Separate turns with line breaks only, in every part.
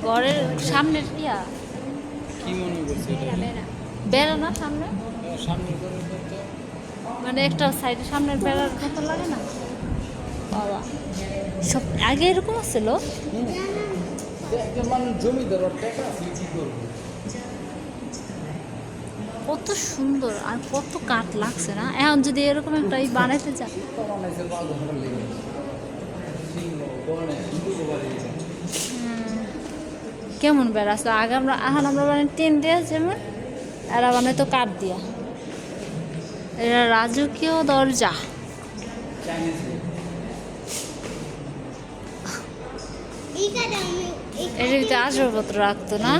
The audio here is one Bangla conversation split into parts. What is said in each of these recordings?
ঘরের সামনের ইয়া
কি মনে করছে
বেড়া না সামনে,
সামনে করে করতে
মানে একটা সাইডে সামনের বেড়ার মতো লাগে না বাবা। সব আগে এরকম ছিল।
মানে জমিদার ওর টাকা আছে কি করবো
কত সুন্দর আর কত কাঠ লাগছে না, এখন যদি এরকম একটা এই বানাইতে যা।
তো বানাইছে পাঁচ ঘন্টা লেগে সিংহ বনে দুটো বাড়ি
কেমন বেড়া আসলো আগে আমরা, এখন আমরা মানে টিন দিয়ে যেমন, এরা মানে তো কাঠ দিয়া। এরা রাজকীয় দরজা।
চাইনিজ
এর ভিতরে আসবাবপত্র রাখতো না,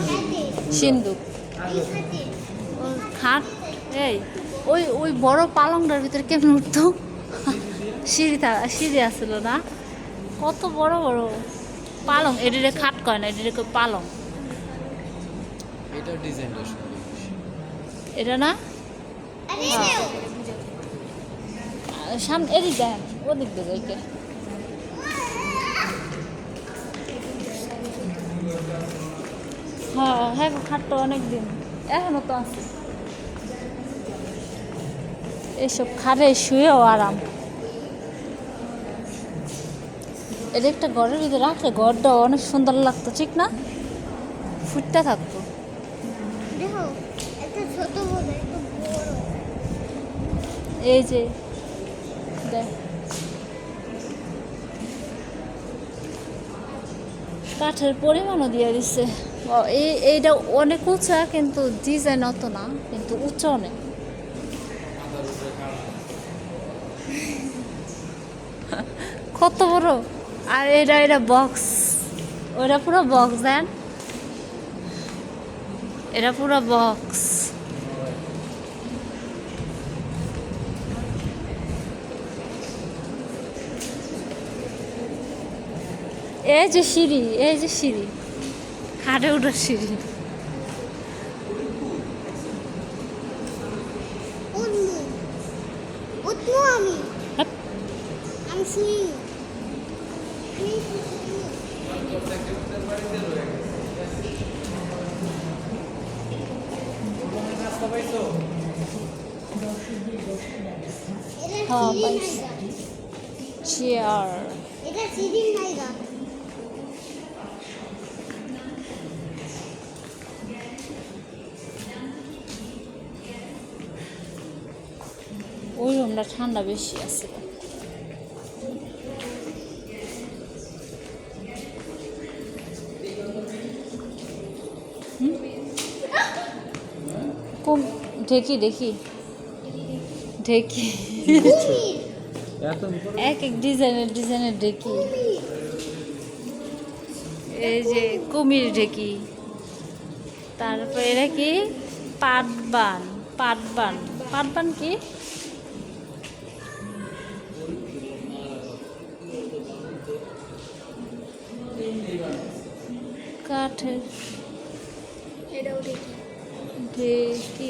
সিন্দুক, ও খাট। এই ওই ওই বড় পালংটার ভিতরে কেমন উঠতো, সিঁড়ি আসছিল না, কত বড় বড় পালং। এটিরে খাট কয় না, এটিরে কয় পালং।
এটা ডিজাইনটা সুন্দর
এটা না সামনে এদিক দেন, ওদিক দিয়ে যাইকে। হ্যাঁ হ্যাঁ খাটটা অনেক দিন এখনো তো আছে। এইসব খাটে শুয়েও আরাম। এটা একটা ঘরের ভিতরে রাখলে ঘরটা অনেক সুন্দর লাগতো, ঠিক না? ফুটতে থাকতো।
দেখো একটা ছোট বড় একটা বড়
এই যে দেখ, কাঠের পরিমাণও দিয়ে দিচ্ছে। এইটা অনেক উঁচা, কিন্তু ডিজাইন অত না, কিন্তু উঁচা অনেক। কত বড়। আর এটা বক্স, ওটা পুরো বক্স দেন, এটা পুরো বক্স। এই যে সিঁড়ি, এই যে সিঁড়ি, খাটে উঠার সিঁড়ি।
উঠবো উঠবো আমি
হ্যাঁ,
আমি শুনি এটা
হ্যাঁ,
সিঁড়ি
পাইছি।
নাইগা
চেয়ার।
এটা সিঁড়ি নাইগা
ওই রুমটা ঠান্ডা বেশি আছে। কম ঢেকি ঢেকি ঢেকি,
এত
এক এক ডিজাইনের ঢেকি। এই যে কুমির ঢেকি, তারপরে এটা কি পাটবান, পাটবান কি কাঠের
এটাও দেখি
ঢেকি।